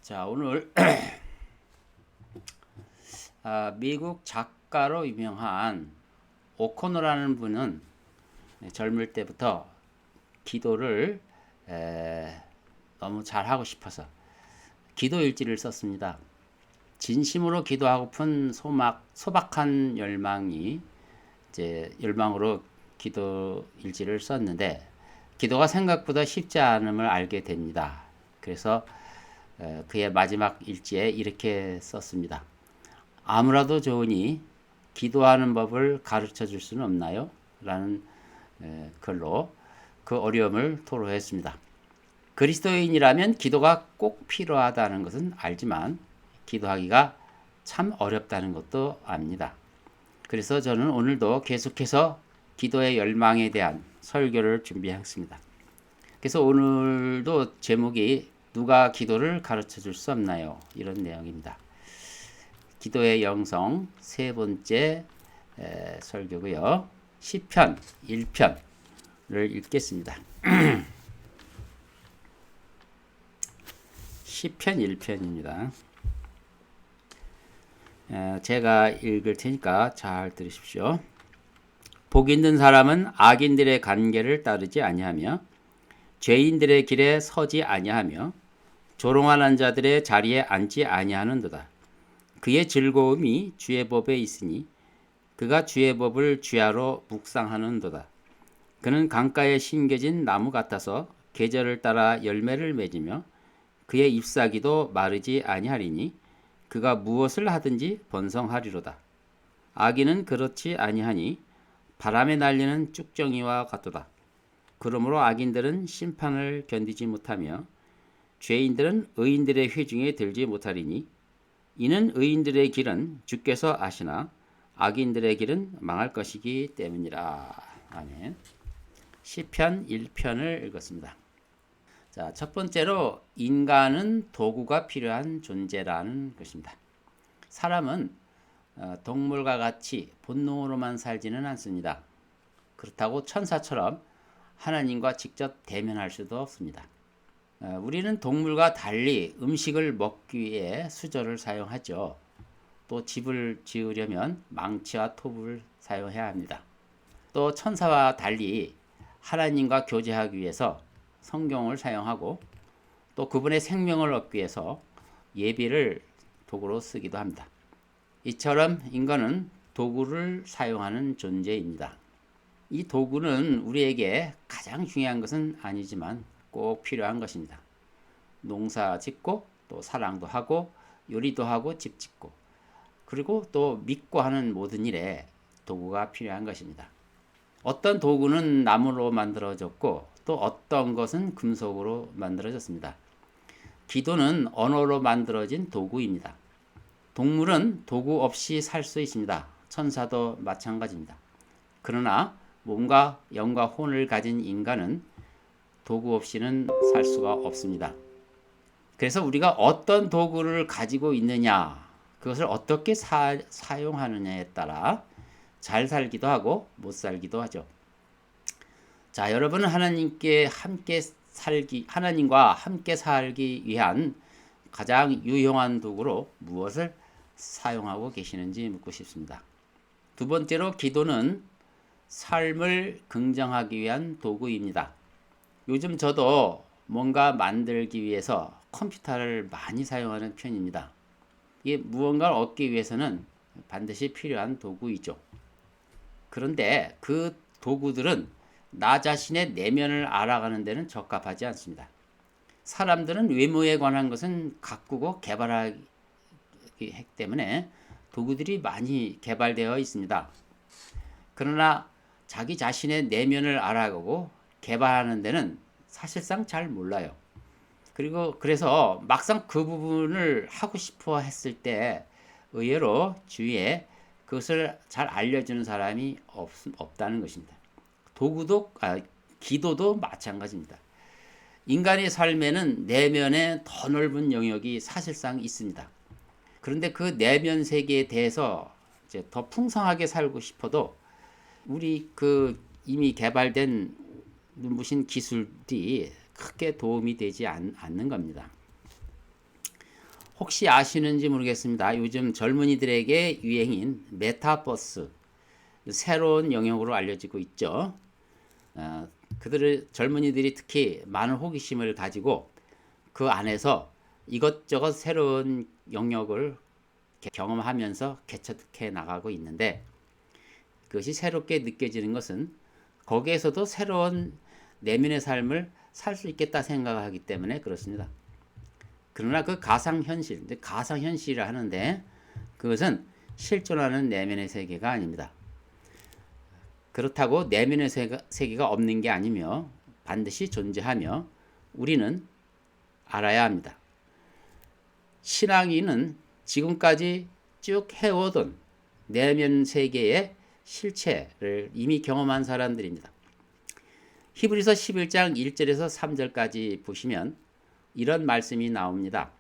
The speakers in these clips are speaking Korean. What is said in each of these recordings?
자, 오늘 미국 작가로 유명한 오코너라는 분은 젊을 때부터 기도를 너무 잘하고 싶어서 기도 일지를 썼습니다. 진심으로 기도하고픈 소박한 열망으로 기도 일지를 썼는데 기도가 생각보다 쉽지 않음을 알게 됩니다. 그래서 그의 마지막 일지에 이렇게 썼습니다. 아무라도 좋으니 기도하는 법을 가르쳐 줄 수는 없나요? 라는 글로 그 어려움을 토로했습니다. 그리스도인이라면 기도가 꼭 필요하다는 것은 알지만 기도하기가 참 어렵다는 것도 압니다. 그래서 저는 오늘도 계속해서 기도의 열망에 대한 설교를 준비했습니다. 그래서 오늘도 제목이 누가 기도를 가르쳐 줄 수 없나요? 이런 내용입니다. 기도의 영성 세 번째 설교고요. 시편 1편을 읽겠습니다. 시편 1편입니다. 제가 읽을 테니까 잘 들으십시오. 복 있는 사람은 악인들의 관계를 따르지 아니하며 죄인들의 길에 서지 아니하며 조롱하는 자들의 자리에 앉지 아니하는도다. 그의 즐거움이 주의 법에 있으니 그가 주의 법을 주야로 묵상하는도다. 그는 강가에 심겨진 나무 같아서 계절을 따라 열매를 맺으며 그의 잎사귀도 마르지 아니하리니 그가 무엇을 하든지 번성하리로다. 악인은 그렇지 아니하니 바람에 날리는 쭉정이와 같도다. 그러므로 악인들은 심판을 견디지 못하며 죄인들은 의인들의 회중에 들지 못하리니 이는 의인들의 길은 주께서 아시나 악인들의 길은 망할 것이기 때문이라. 아멘. 시편 1편을 읽었습니다. 자, 첫 번째로 인간은 도구가 필요한 존재라는 것입니다. 사람은 동물과 같이 본능으로만 살지는 않습니다. 그렇다고 천사처럼 하나님과 직접 대면할 수도 없습니다. 우리는 동물과 달리 음식을 먹기 위해 수저를 사용하죠. 또 집을 지으려면 망치와 톱을 사용해야 합니다. 또 천사와 달리 하나님과 교제하기 위해서 성경을 사용하고 또 그분의 생명을 얻기 위해서 예비를 도구로 쓰기도 합니다. 이처럼 인간은 도구를 사용하는 존재입니다. 이 도구는 우리에게 가장 중요한 것은 아니지만 꼭 필요한 것입니다. 농사 짓고 또 사랑도 하고 요리도 하고 집 짓고 그리고 또 믿고 하는 모든 일에 도구가 필요한 것입니다. 어떤 도구는 나무로 만들어졌고 또 어떤 것은 금속으로 만들어졌습니다. 기도는 언어로 만들어진 도구입니다. 동물은 도구 없이 살 수 있습니다. 천사도 마찬가지입니다. 그러나 몸과 영과 혼을 가진 인간은 도구 없이는 살 수가 없습니다. 그래서 우리가 어떤 도구를 가지고 있느냐, 그것을 어떻게 사용하느냐에 따라 잘 살기도 하고 못 살기도 하죠. 자, 여러분은 하나님과 함께 살기 위한 가장 유용한 도구로 무엇을 사용하고 계시는지 묻고 싶습니다. 두 번째로 기도는 삶을 긍정하기 위한 도구입니다. 요즘 저도 뭔가 만들기 위해서 컴퓨터를 많이 사용하는 편입니다. 이게 무언가를 얻기 위해서는 반드시 필요한 도구이죠. 그런데 그 도구들은 나 자신의 내면을 알아가는 데는 적합하지 않습니다. 사람들은 외모에 관한 것은 가꾸고 개발하기 때문에 도구들이 많이 개발되어 있습니다. 그러나 자기 자신의 내면을 알아가고 개발하는 데는 사실상 잘 몰라요. 그래서 막상 그 부분을 하고 싶어 했을 때 의외로 주위에 그것을 잘 알려주는 사람이 없다는 것입니다. 기도도 마찬가지입니다. 인간의 삶에는 내면에 더 넓은 영역이 사실상 있습니다. 그런데 그 내면 세계에 대해서 이제 더 풍성하게 살고 싶어도 우리 이미 개발된 눈부신 기술이 크게 도움이 되지 않는 겁니다. 혹시 아시는지 모르겠습니다. 요즘 젊은이들에게 유행인 메타버스, 새로운 영역으로 알려지고 있죠. 그들의 젊은이들이 특히 많은 호기심을 가지고 그 안에서 이것저것 새로운 영역을 경험하면서 개척해 나가고 있는데, 그것이 새롭게 느껴지는 것은 거기에서도 새로운 내면의 삶을 살 수 있겠다 생각하기 때문에 그렇습니다. 그러나 그 가상현실, 가상현실이라 하는데 그것은 실존하는 내면의 세계가 아닙니다. 그렇다고 내면의 세계가 없는 게 아니며 반드시 존재하며 우리는 알아야 합니다. 신앙인은 지금까지 쭉 해오던 내면 세계의 실체를 이미 경험한 사람들입니다. 히브리서 11장 1절에서 3절까지 보시면 이런 말씀이 나옵니다.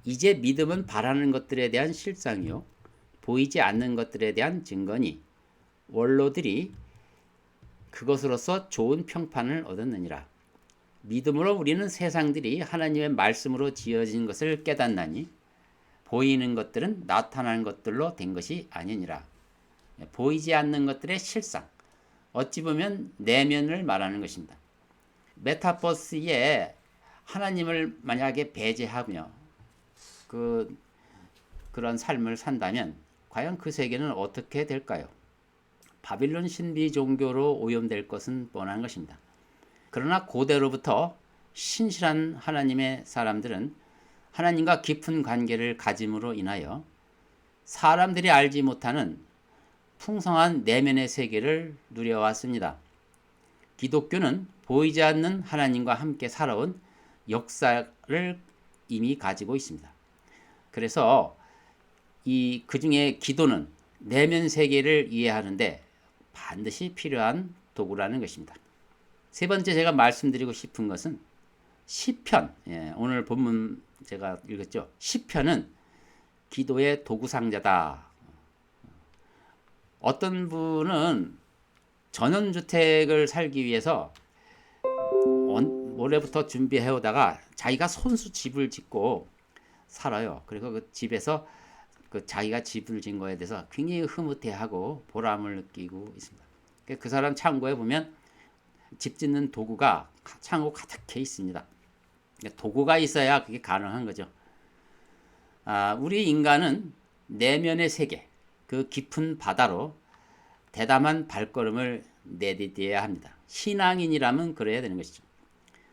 이제 믿음은 바라는 것들에 대한 실상이요 보이지 않는 것들에 대한 증거니 원로들이 그것으로서 좋은 평판을 얻었느니라. 믿음으로 우리는 세상들이 하나님의 말씀으로 지어진 것을 깨닫나니 보이는 것들은 나타나는 것들로 된 것이 아니니라. 보이지 않는 것들의 실상, 어찌 보면 내면을 말하는 것입니다. 메타버스에 하나님을 만약에 배제하며 그런 삶을 산다면 과연 그 세계는 어떻게 될까요? 바빌론 신비 종교로 오염될 것은 뻔한 것입니다. 그러나 고대로부터 신실한 하나님의 사람들은 하나님과 깊은 관계를 가짐으로 인하여 사람들이 알지 못하는 풍성한 내면의 세계를 누려왔습니다. 기독교는 보이지 않는 하나님과 함께 살아온 역사를 이미 가지고 있습니다. 그래서 그 중에 기도는 내면 세계를 이해하는데 반드시 필요한 도구라는 것입니다. 세 번째 제가 말씀드리고 싶은 것은 시편, 오늘 본문 제가 읽었죠. 시편은 기도의 도구 상자다. 어떤 분은 전원주택을 살기 위해서 올해부터 준비해 오다가 자기가 손수 집을 짓고 살아요. 그리고 그 집에서 자기가 집을 짓는 거에 대해서 굉장히 흐뭇해하고 보람을 느끼고 있습니다. 그 사람 창고에 보면 집 짓는 도구가 창고 가득해 있습니다. 도구가 있어야 그게 가능한 거죠. 우리 인간은 내면의 세계, 그 깊은 바다로 대담한 발걸음을 내디뎌야 합니다. 신앙인이라면 그래야 되는 것이죠.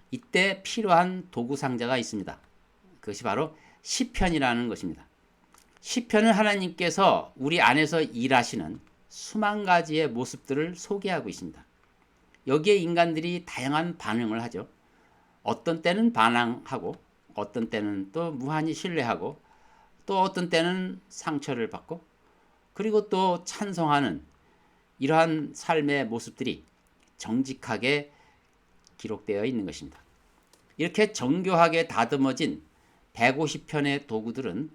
이때 필요한 도구 상자가 있습니다. 그것이 바로 시편이라는 것입니다. 시편은 하나님께서 우리 안에서 일하시는 수만 가지의 모습들을 소개하고 있습니다. 여기에 인간들이 다양한 반응을 하죠. 어떤 때는 반항하고 어떤 때는 또 무한히 신뢰하고 또 어떤 때는 상처를 받고 그리고 또 찬송하는 이러한 삶의 모습들이 정직하게 기록되어 있는 것입니다. 이렇게 정교하게 다듬어진 150편의 도구들은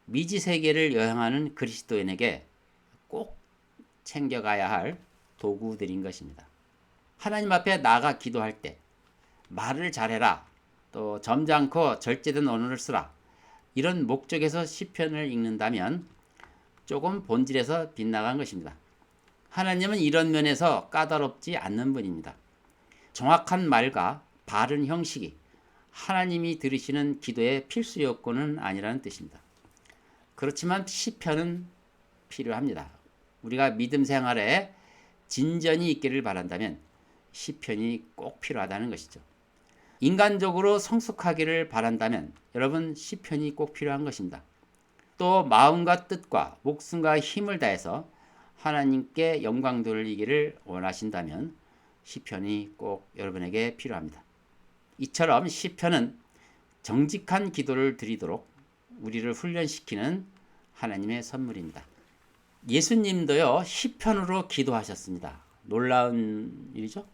미지 세계를 여행하는 그리스도인에게 꼭 챙겨가야 할 도구들인 것입니다. 하나님 앞에 나가 기도할 때 말을 잘해라, 또 점잖고 절제된 언어를 쓰라, 이런 목적에서 시편을 읽는다면 조금 본질에서 빗나간 것입니다. 하나님은 이런 면에서 까다롭지 않는 분입니다. 정확한 말과 바른 형식이 하나님이 들으시는 기도의 필수 요건은 아니라는 뜻입니다. 그렇지만 시편은 필요합니다. 우리가 믿음 생활에 진전이 있기를 바란다면 시편이 꼭 필요하다는 것이죠. 인간적으로 성숙하기를 바란다면 여러분 시편이 꼭 필요한 것입니다. 또 마음과 뜻과 목숨과 힘을 다해서 하나님께 영광 돌리기를 원하신다면 시편이 꼭 여러분에게 필요합니다. 이처럼 시편은 정직한 기도를 드리도록 우리를 훈련시키는 하나님의 선물입니다. 예수님도요 시편으로 기도하셨습니다. 놀라운 일이죠.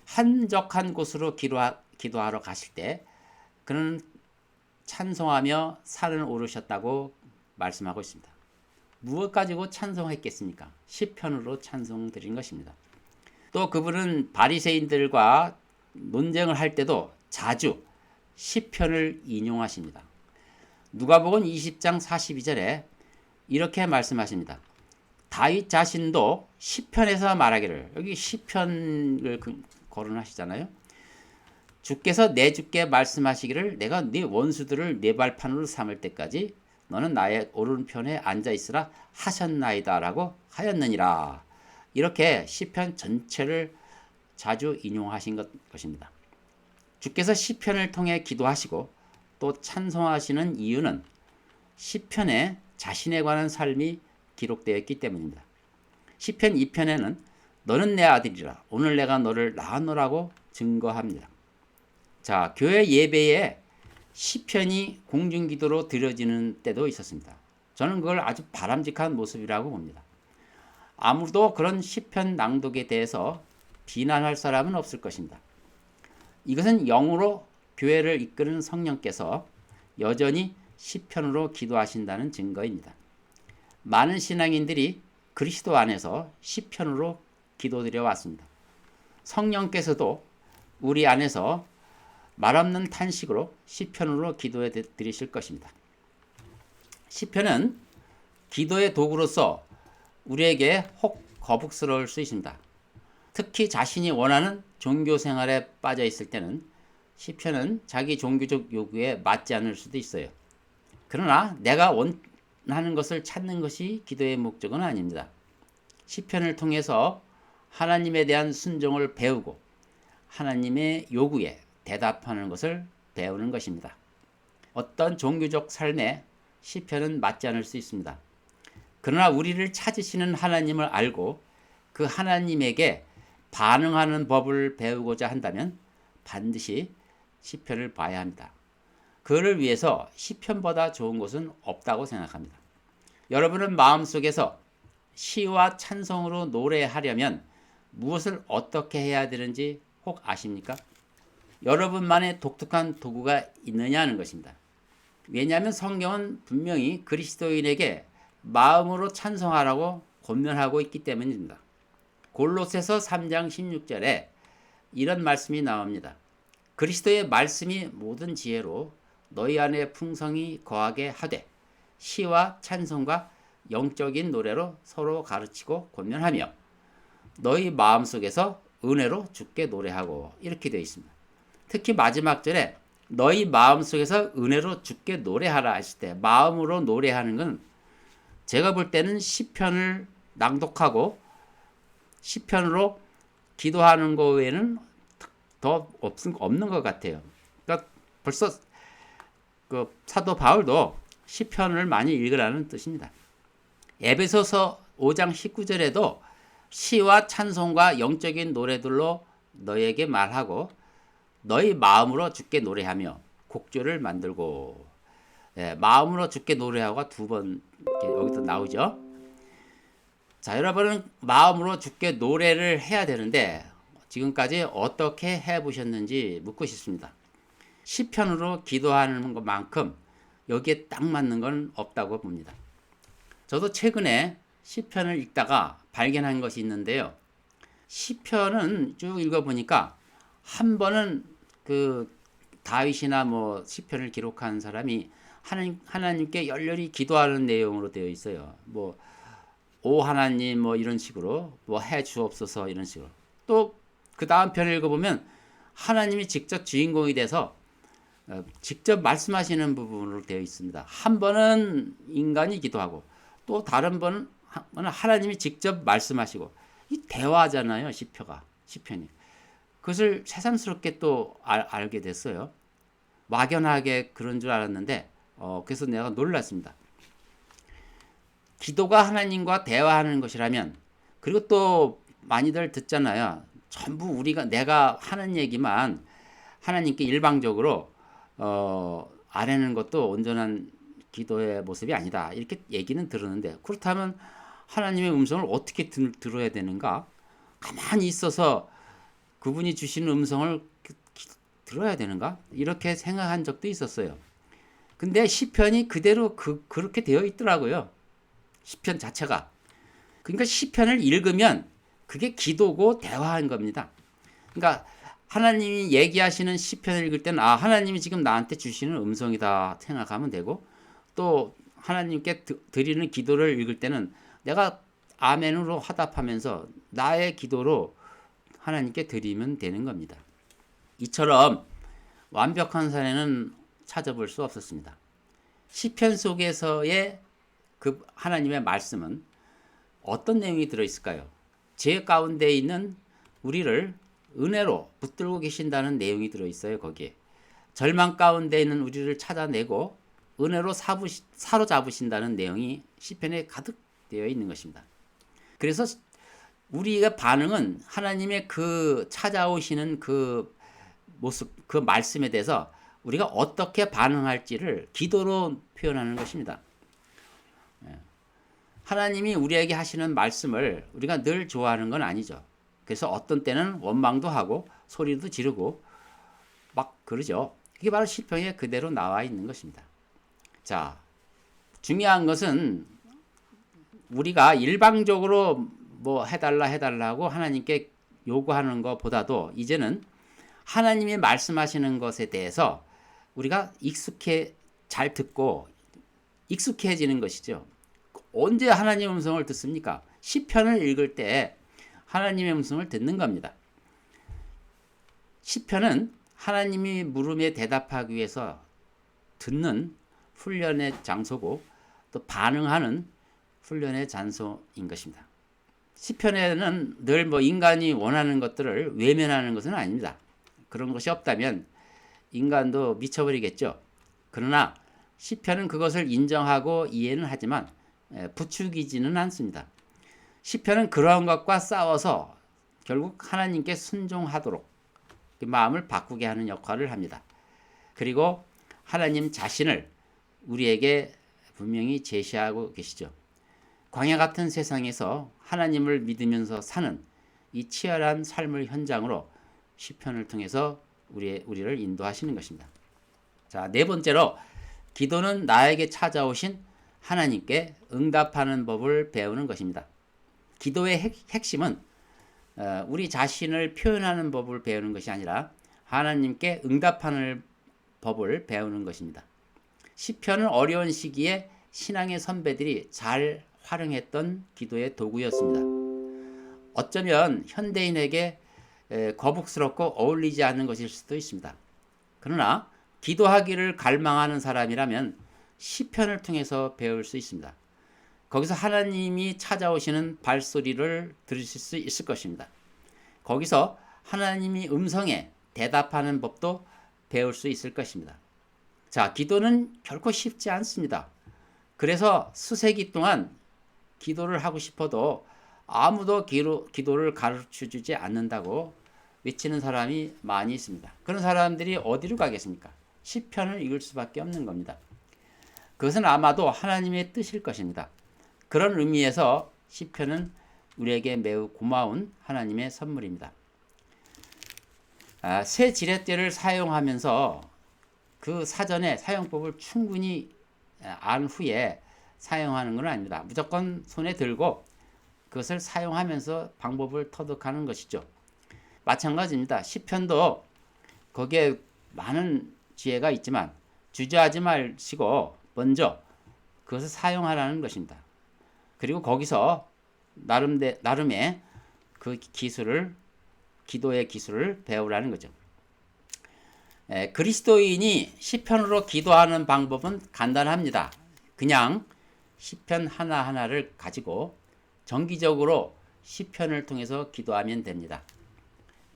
한적한 곳으로 기도하러 가실 때 그는 찬송하며 산을 오르셨다고 말씀하고 있습니다. 무엇 가지고 찬송했겠습니까? 시편으로 찬송 드린 것입니다. 또 그분은 바리새인들과 논쟁을 할 때도 자주 시편을 인용하십니다. 누가복음 20장 42절에 이렇게 말씀하십니다. 다윗 자신도 시편에서 말하기를, 여기 시편을 거론하시잖아요. 주께서 내 주께 말씀하시기를 내가 네 원수들을 네 발판으로 삼을 때까지 너는 나의 오른편에 앉아 있으라 하셨나이다 라고 하였느니라. 이렇게 시편 전체를 자주 인용하신 것입니다. 주께서 시편을 통해 기도하시고 또 찬송하시는 이유는 시편에 자신에 관한 삶이 기록되어 있기 때문입니다. 시편 2편에는 너는 내 아들이라 오늘 내가 너를 낳았노라고 증거합니다. 자, 교회 예배에 시편이 공중기도로 드려지는 때도 있었습니다. 저는 그걸 아주 바람직한 모습이라고 봅니다. 아무도 그런 시편 낭독에 대해서 비난할 사람은 없을 것입니다. 이것은 영으로 교회를 이끄는 성령께서 여전히 시편으로 기도하신다는 증거입니다. 많은 신앙인들이 그리스도 안에서 시편으로 기도드려 왔습니다. 성령께서도 우리 안에서 말없는 탄식으로 시편으로 기도해 드리실 것입니다. 시편은 기도의 도구로서 우리에게 혹 거북스러울 수 있습니다. 특히 자신이 원하는 종교 생활에 빠져 있을 때는 시편은 자기 종교적 요구에 맞지 않을 수도 있어요. 그러나 내가 원하는 것을 찾는 것이 기도의 목적은 아닙니다. 시편을 통해서 하나님에 대한 순종을 배우고 하나님의 요구에 대답하는 것을 배우는 것입니다. 어떤 종교적 삶에 시편은 맞지 않을 수 있습니다. 그러나 우리를 찾으시는 하나님을 알고 그 하나님에게 반응하는 법을 배우고자 한다면 반드시 시편을 봐야 합니다. 그를 위해서 시편보다 좋은 것은 없다고 생각합니다. 여러분은 마음속에서 시와 찬송으로 노래하려면 무엇을 어떻게 해야 되는지 혹 아십니까? 여러분만의 독특한 도구가 있느냐는 것입니다. 왜냐하면 성경은 분명히 그리스도인에게 마음으로 찬송하라고 권면하고 있기 때문입니다. 골로새서 3장 16절에 이런 말씀이 나옵니다. 그리스도의 말씀이 모든 지혜로 너희 안에 풍성히 거하게 하되 시와 찬송과 영적인 노래로 서로 가르치고 권면하며 너희 마음속에서 은혜로 주께 노래하고 이렇게 되어 있습니다. 특히 마지막 절에 너희 마음속에서 은혜로 주께 노래하라 하실 때 마음으로 노래하는 건 제가 볼 때는 시편을 낭독하고 시편으로 기도하는 거 외에는 더 없는 것 같아요. 그러니까 벌써 그 사도 바울도 시편을 많이 읽으라는 뜻입니다. 에베소서 5장 19절에도 시와 찬송과 영적인 노래들로 너에게 말하고 너희 마음으로 주께 노래하며 곡조를 만들고, 마음으로 주께 노래하고 두 번 여기서 나오죠. 자, 여러분은 마음으로 주께 노래를 해야 되는데 지금까지 어떻게 해보셨는지 묻고 싶습니다. 시편으로 기도하는 것만큼 여기에 딱 맞는 건 없다고 봅니다. 저도 최근에 시편을 읽다가 발견한 것이 있는데요. 시편은 쭉 읽어보니까 한 번은 그 다윗이나 뭐 시편을 기록한 사람이 하나님께 열렬히 기도하는 내용으로 되어 있어요. 뭐 오 하나님 뭐 이런 식으로 뭐 해 주옵소서 이런 식으로. 또 그 다음 편을 읽어보면 하나님이 직접 주인공이 돼서 직접 말씀하시는 부분으로 되어 있습니다. 한 번은 인간이 기도하고 또 다른 번은 하나님이 직접 말씀하시고 이 대화잖아요. 시편이. 그것을 새삼스럽게 또 알게 됐어요. 막연하게 그런 줄 알았는데 그래서 내가 놀랐습니다. 기도가 하나님과 대화하는 것이라면, 그리고 또 많이들 듣잖아요. 전부 내가 하는 얘기만 하나님께 일방적으로 아뢰는 것도 온전한 기도의 모습이 아니다. 이렇게 얘기는 들었는데, 그렇다면 하나님의 음성을 어떻게 들어야 되는가? 가만히 있어서 그분이 주시는 음성을 들어야 되는가? 이렇게 생각한 적도 있었어요. 근데 시편이 그대로 그렇게 되어 있더라고요. 시편 자체가. 그러니까 시편을 읽으면 그게 기도고 대화한 겁니다. 그러니까 하나님이 얘기하시는 시편을 읽을 때는 하나님이 지금 나한테 주시는 음성이다 생각하면 되고, 또 하나님께 드리는 기도를 읽을 때는 내가 아멘으로 화답하면서 나의 기도로 하나님께 드리면 되는 겁니다. 이처럼 완벽한 사례는 찾아볼 수 없었습니다. 시편 속에서의 그 하나님의 말씀은 어떤 내용이 들어있을까요? 죄 가운데 있는 우리를 은혜로 붙들고 계신다는 내용이 들어있어요. 거기에 절망 가운데 있는 우리를 찾아내고 은혜로 사로잡으신다는 내용이 시편에 가득 되어 있는 것입니다. 그래서 우리의 반응은 하나님의 그 찾아오시는 그 모습, 그 말씀에 대해서 우리가 어떻게 반응할지를 기도로 표현하는 것입니다. 하나님이 우리에게 하시는 말씀을 우리가 늘 좋아하는 건 아니죠. 그래서 어떤 때는 원망도 하고 소리도 지르고 막 그러죠. 그게 바로 시편에 그대로 나와 있는 것입니다. 자, 중요한 것은 우리가 일방적으로 뭐 해달라고 하나님께 요구하는 것보다도 이제는 하나님이 말씀하시는 것에 대해서 우리가 잘 듣고 익숙해지는 것이죠. 언제 하나님의 음성을 듣습니까? 시편을 읽을 때 하나님의 음성을 듣는 겁니다. 시편은 하나님이 물음에 대답하기 위해서 듣는 훈련의 장소고 또 반응하는 훈련의 장소인 것입니다. 시편에는 늘 인간이 원하는 것들을 외면하는 것은 아닙니다. 그런 것이 없다면 인간도 미쳐버리겠죠. 그러나 시편은 그것을 인정하고 이해는 하지만 부추기지는 않습니다. 시편은 그러한 것과 싸워서 결국 하나님께 순종하도록 마음을 바꾸게 하는 역할을 합니다. 그리고 하나님 자신을 우리에게 분명히 제시하고 계시죠. 광야 같은 세상에서 하나님을 믿으면서 사는 이 치열한 삶의 현장으로 시편을 통해서 우리를 인도하시는 것입니다. 자, 네 번째로 기도는 나에게 찾아오신 하나님께 응답하는 법을 배우는 것입니다. 기도의 핵심은 우리 자신을 표현하는 법을 배우는 것이 아니라 하나님께 응답하는 법을 배우는 것입니다. 시편은 어려운 시기에 신앙의 선배들이 잘 활용했던 기도의 도구였습니다. 어쩌면 현대인에게 거북스럽고 어울리지 않는 것일 수도 있습니다. 그러나 기도하기를 갈망하는 사람이라면 시편을 통해서 배울 수 있습니다. 거기서 하나님이 찾아오시는 발소리를 들으실 수 있을 것입니다. 거기서 하나님이 음성에 대답하는 법도 배울 수 있을 것입니다. 자, 기도는 결코 쉽지 않습니다. 그래서 수세기 동안 기도를 하고 싶어도 아무도 기도를 가르쳐주지 않는다고 외치는 사람이 많이 있습니다. 그런 사람들이 어디로 가겠습니까? 시편을 읽을 수밖에 없는 겁니다. 그것은 아마도 하나님의 뜻일 것입니다. 그런 의미에서 시편은 우리에게 매우 고마운 하나님의 선물입니다. 새 지렛대를 사용하면서 그 사전에 사용법을 충분히 안 후에 사용하는 건 아닙니다. 무조건 손에 들고 그것을 사용하면서 방법을 터득하는 것이죠. 마찬가지입니다. 시편도 거기에 많은 지혜가 있지만 주저하지 마시고 먼저 그것을 사용하라는 것입니다. 그리고 거기서 나름의 그 기도의 기술을 배우라는 거죠. 그리스도인이 시편으로 기도하는 방법은 간단합니다. 그냥 시편 하나하나를 가지고 정기적으로 시편을 통해서 기도하면 됩니다.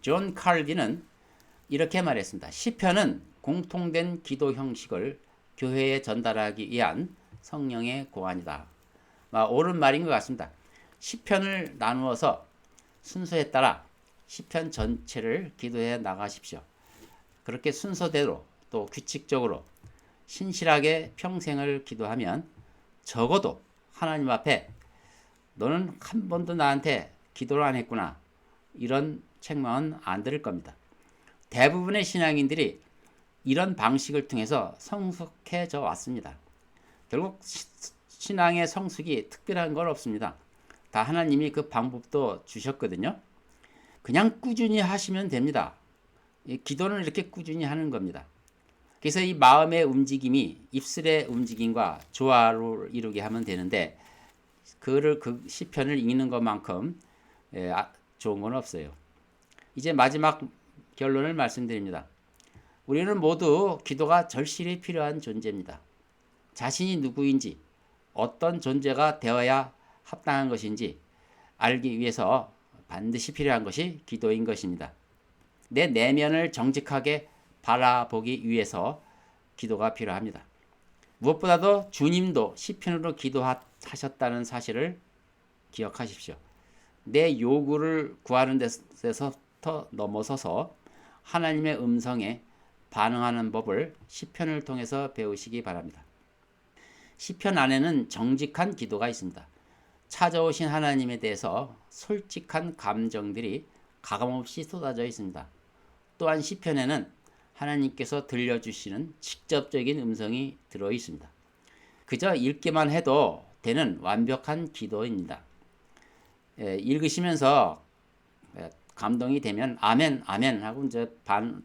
존 칼빈은 이렇게 말했습니다. 시편은 공통된 기도 형식을 교회에 전달하기 위한 성령의 고안이다. 옳은 말인 것 같습니다. 시편을 나누어서 순서에 따라 시편 전체를 기도해 나가십시오. 그렇게 순서대로 또 규칙적으로 신실하게 평생을 기도하면 적어도 하나님 앞에 너는 한 번도 나한테 기도를 안 했구나 이런 책망은 안 들을 겁니다. 대부분의 신앙인들이 이런 방식을 통해서 성숙해져 왔습니다. 결국 신앙의 성숙이 특별한 건 없습니다. 다 하나님이 그 방법도 주셨거든요. 그냥 꾸준히 하시면 됩니다. 기도는 이렇게 꾸준히 하는 겁니다. 그래서 이 마음의 움직임이 입술의 움직임과 조화를 이루게 하면 되는데 그거를 그 시편을 읽는 것만큼 좋은 건 없어요. 이제 마지막 결론을 말씀드립니다. 우리는 모두 기도가 절실히 필요한 존재입니다. 자신이 누구인지 어떤 존재가 되어야 합당한 것인지 알기 위해서 반드시 필요한 것이 기도인 것입니다. 내 내면을 정직하게 바라보기 위해서 기도가 필요합니다. 무엇보다도 주님도 시편으로 기도하셨다는 사실을 기억하십시오. 내 요구를 구하는 데서부터 넘어서서 하나님의 음성에 반응하는 법을 시편을 통해서 배우시기 바랍니다. 시편 안에는 정직한 기도가 있습니다. 찾아오신 하나님에 대해서 솔직한 감정들이 가감없이 쏟아져 있습니다. 또한 시편에는 하나님께서 들려주시는 직접적인 음성이 들어 있습니다. 그저 읽기만 해도 되는 완벽한 기도입니다. 읽으시면서 감동이 되면 아멘, 아멘 하고 이제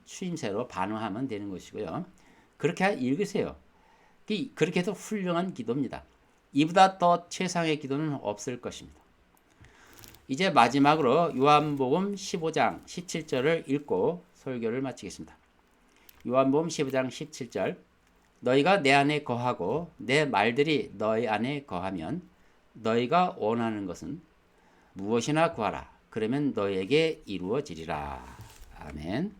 추임새로 반응하면 되는 것이고요. 그렇게 읽으세요. 그렇게 해서 훌륭한 기도입니다. 이보다 더 최상의 기도는 없을 것입니다. 이제 마지막으로 요한복음 15장 17절을 읽고 설교를 마치겠습니다. 요한복음 15장 17절 너희가 내 안에 거하고 내 말들이 너희 안에 거하면 너희가 원하는 것은 무엇이나 구하라. 그러면 너희에게 이루어지리라. 아멘.